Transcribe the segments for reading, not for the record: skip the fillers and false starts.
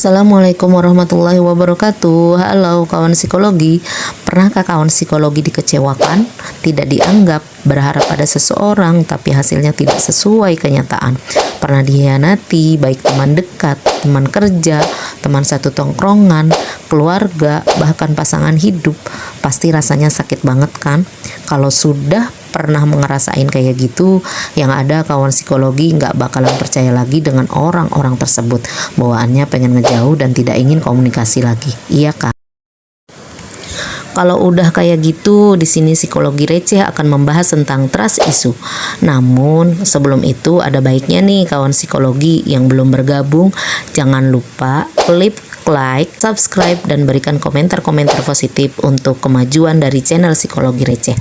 Assalamualaikum warahmatullahi wabarakatuh. Halo kawan psikologi. Pernahkah kawan psikologi dikecewakan, tidak dianggap, berharap pada seseorang tapi hasilnya tidak sesuai kenyataan? Pernah dikhianati, baik teman dekat, teman kerja, teman satu tongkrongan, keluarga, bahkan pasangan hidup? Pasti rasanya sakit banget kan? Kalau sudah pernah ngerasain kayak gitu, yang ada kawan psikologi nggak bakalan percaya lagi dengan orang-orang tersebut. Bawaannya pengen ngejauh dan tidak ingin komunikasi lagi, iya kan? Kalau udah kayak gitu, di sini psikologi receh akan membahas tentang trust issue. Namun sebelum itu ada baiknya nih kawan psikologi yang belum bergabung, jangan lupa klik like, subscribe, dan berikan komentar-komentar positif untuk kemajuan dari channel psikologi receh.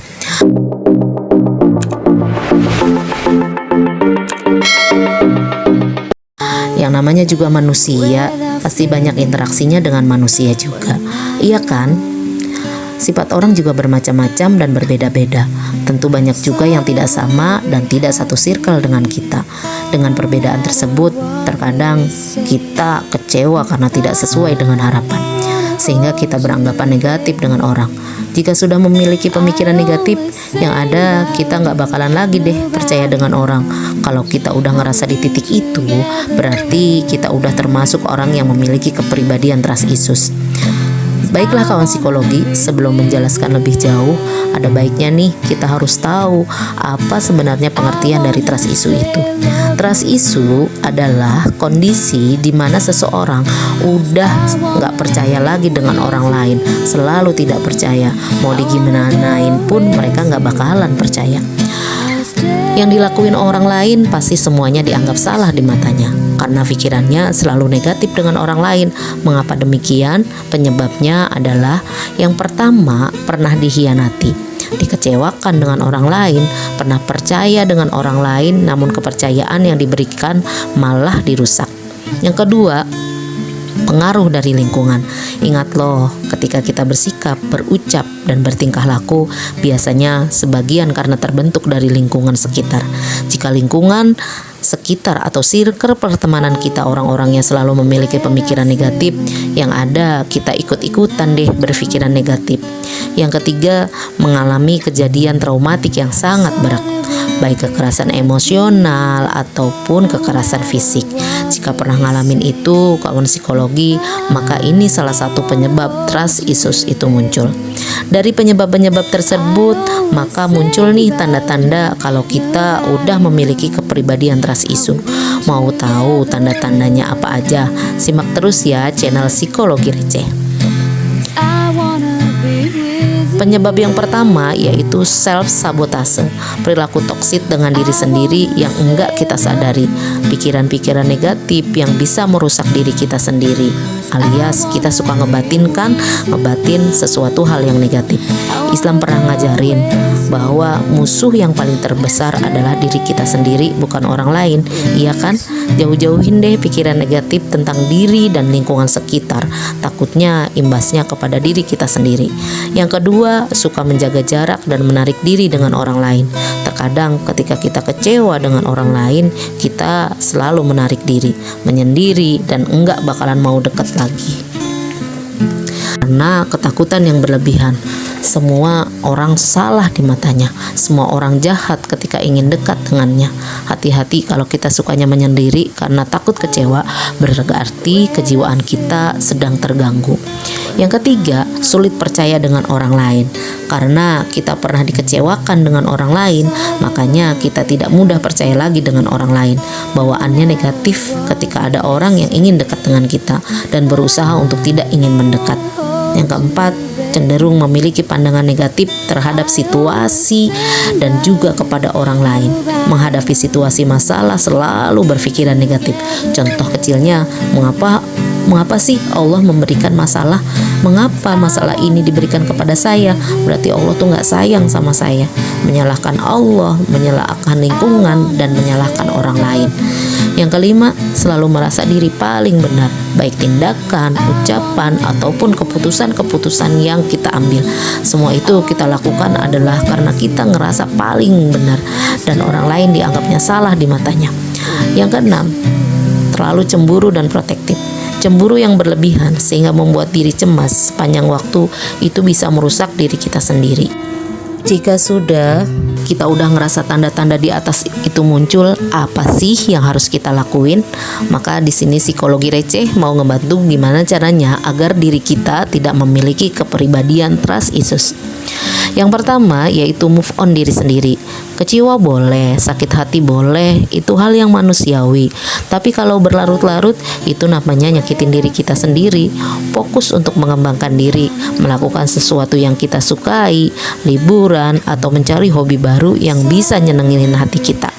Yang namanya juga manusia, pasti banyak interaksinya dengan manusia juga, iya kan? Sifat orang juga bermacam-macam dan berbeda-beda. Tentu banyak juga yang tidak sama dan tidak satu circle dengan kita. Dengan perbedaan tersebut, terkadang kita kecewa karena tidak sesuai dengan harapan, sehingga kita beranggapan negatif dengan orang. Jika sudah memiliki pemikiran negatif, yang ada kita nggak bakalan lagi deh percaya dengan orang. Kalau kita udah ngerasa di titik itu, berarti kita udah termasuk orang yang memiliki kepribadian trust issues. Baiklah kawan psikologi, sebelum menjelaskan lebih jauh, ada baiknya nih kita harus tahu apa sebenarnya pengertian dari trust issue itu. Trust issue adalah kondisi di mana seseorang udah nggak percaya lagi dengan orang lain, selalu tidak percaya, mau digimanain pun mereka nggak bakalan percaya. Yang dilakuin orang lain pasti semuanya dianggap salah di matanya, karena pikirannya selalu negatif dengan orang lain. Mengapa demikian? Penyebabnya adalah yang pertama, pernah dikhianati, dikecewakan dengan orang lain, pernah percaya dengan orang lain namun kepercayaan yang diberikan malah dirusak. Yang kedua, pengaruh dari lingkungan. Ingat loh, ketika kita bersikap, berucap, dan bertingkah laku, biasanya sebagian karena terbentuk dari lingkungan sekitar. Jika lingkungan sekitar atau circle pertemanan kita orang-orangnya selalu memiliki pemikiran negatif, yang ada kita ikut-ikutan deh berpikiran negatif. Yang ketiga, mengalami kejadian traumatik yang sangat berat, baik kekerasan emosional ataupun kekerasan fisik. Jika pernah ngalamin itu kawan psikologi, maka ini salah satu penyebab trust issues itu muncul. Dari penyebab-penyebab tersebut, maka muncul nih tanda-tanda kalau kita udah memiliki kepribadian trust issue. Mau tahu tanda-tandanya apa aja? Simak terus ya channel psikologi receh. Penyebab yang pertama yaitu self-sabotase, perilaku toksik dengan diri sendiri yang enggak kita sadari, pikiran-pikiran negatif yang bisa merusak diri kita sendiri, alias kita suka ngebatin sesuatu hal yang negatif. Islam pernah ngajarin bahwa musuh yang paling terbesar adalah diri kita sendiri, bukan orang lain, iya kan? Jauh-jauhin deh pikiran negatif tentang diri dan lingkungan sekitar, takutnya imbasnya kepada diri kita sendiri. Yang kedua, suka menjaga jarak dan menarik diri dengan orang lain. Terkadang ketika kita kecewa dengan orang lain, kita selalu menarik diri, menyendiri, dan enggak bakalan mau dekat lagi karena ketakutan yang berlebihan. Semua orang salah di matanya, semua orang jahat ketika ingin dekat dengannya. Hati-hati kalau kita sukanya menyendiri karena takut kecewa, berarti kejiwaan kita sedang terganggu. Yang ketiga, sulit percaya dengan orang lain. Karena kita pernah dikecewakan dengan orang lain, makanya kita tidak mudah percaya lagi dengan orang lain. Bawaannya negatif ketika ada orang yang ingin dekat dengan kita dan berusaha untuk tidak ingin mendekat. Yang keempat, cenderung memiliki pandangan negatif terhadap situasi dan juga kepada orang lain. Menghadapi situasi masalah selalu berpikiran negatif. Contoh kecilnya, mengapa sih Allah memberikan masalah? Mengapa masalah ini diberikan kepada saya? Berarti Allah tuh gak sayang sama saya. Menyalahkan Allah, menyalahkan lingkungan, dan menyalahkan orang lain. Yang kelima, selalu merasa diri paling benar, baik tindakan, ucapan, ataupun keputusan-keputusan yang kita ambil. Semua itu kita lakukan adalah karena kita ngerasa paling benar dan orang lain dianggapnya salah di matanya. Yang keenam, terlalu cemburu dan protektif. Cemburu yang berlebihan sehingga membuat diri cemas sepanjang waktu itu bisa merusak diri kita sendiri. Jika kita udah ngerasa tanda-tanda di atas itu muncul, apa sih yang harus kita lakuin? Maka di sini psikologi receh mau ngebantu gimana caranya agar diri kita tidak memiliki kepribadian trust issues. Yang pertama yaitu move on diri sendiri. Kecewa boleh, sakit hati boleh, itu hal yang manusiawi. Tapi kalau berlarut-larut, itu namanya nyakitin diri kita sendiri. Fokus untuk mengembangkan diri, melakukan sesuatu yang kita sukai, liburan, atau mencari hobi baru yang bisa nyenengin hati kita.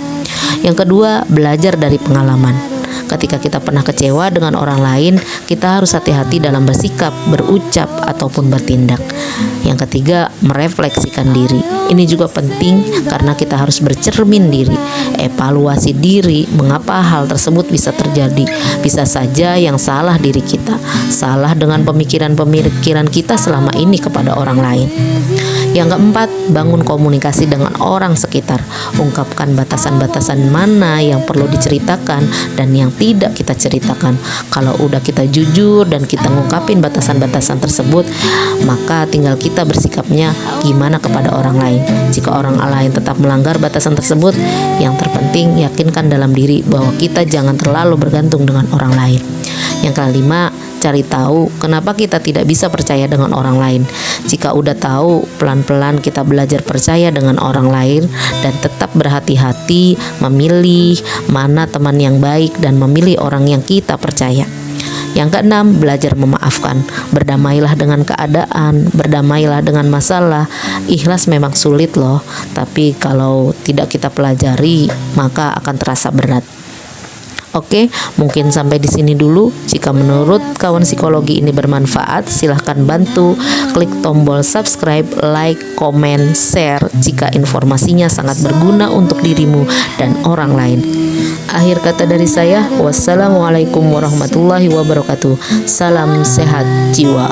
Yang kedua, belajar dari pengalaman. Ketika kita pernah kecewa dengan orang lain, kita harus hati-hati dalam bersikap, berucap, ataupun bertindak. Yang ketiga, merefleksikan diri. Ini juga penting karena kita harus bercermin diri, evaluasi diri, mengapa hal tersebut bisa terjadi. Bisa saja yang salah diri kita, salah dengan pemikiran-pemikiran kita selama ini kepada orang lain. Yang keempat, bangun komunikasi dengan orang sekitar. Ungkapkan batasan-batasan mana yang perlu diceritakan dan yang tidak kita ceritakan. Kalau udah kita jujur dan kita ngungkapin batasan-batasan tersebut, maka tinggal kita bersikapnya gimana kepada orang lain. Jika orang lain tetap melanggar batasan tersebut, yang terpenting yakinkan dalam diri bahwa kita jangan terlalu bergantung dengan orang lain. Yang kelima, cari tahu kenapa kita tidak bisa percaya dengan orang lain. Jika udah tahu, pelan-pelan kita belajar percaya dengan orang lain dan tetap berhati-hati memilih mana teman yang baik dan memilih orang yang kita percaya. Yang keenam, belajar memaafkan. Berdamailah dengan keadaan, berdamailah dengan masalah. Ikhlas memang sulit loh, tapi kalau tidak kita pelajari, maka akan terasa berat. Oke, mungkin sampai di sini dulu. Jika menurut kawan psikologi ini bermanfaat, silahkan bantu klik tombol subscribe, like, komen, share jika informasinya sangat berguna untuk dirimu dan orang lain. Akhir kata dari saya, wassalamualaikum warahmatullahi wabarakatuh. Salam sehat jiwa.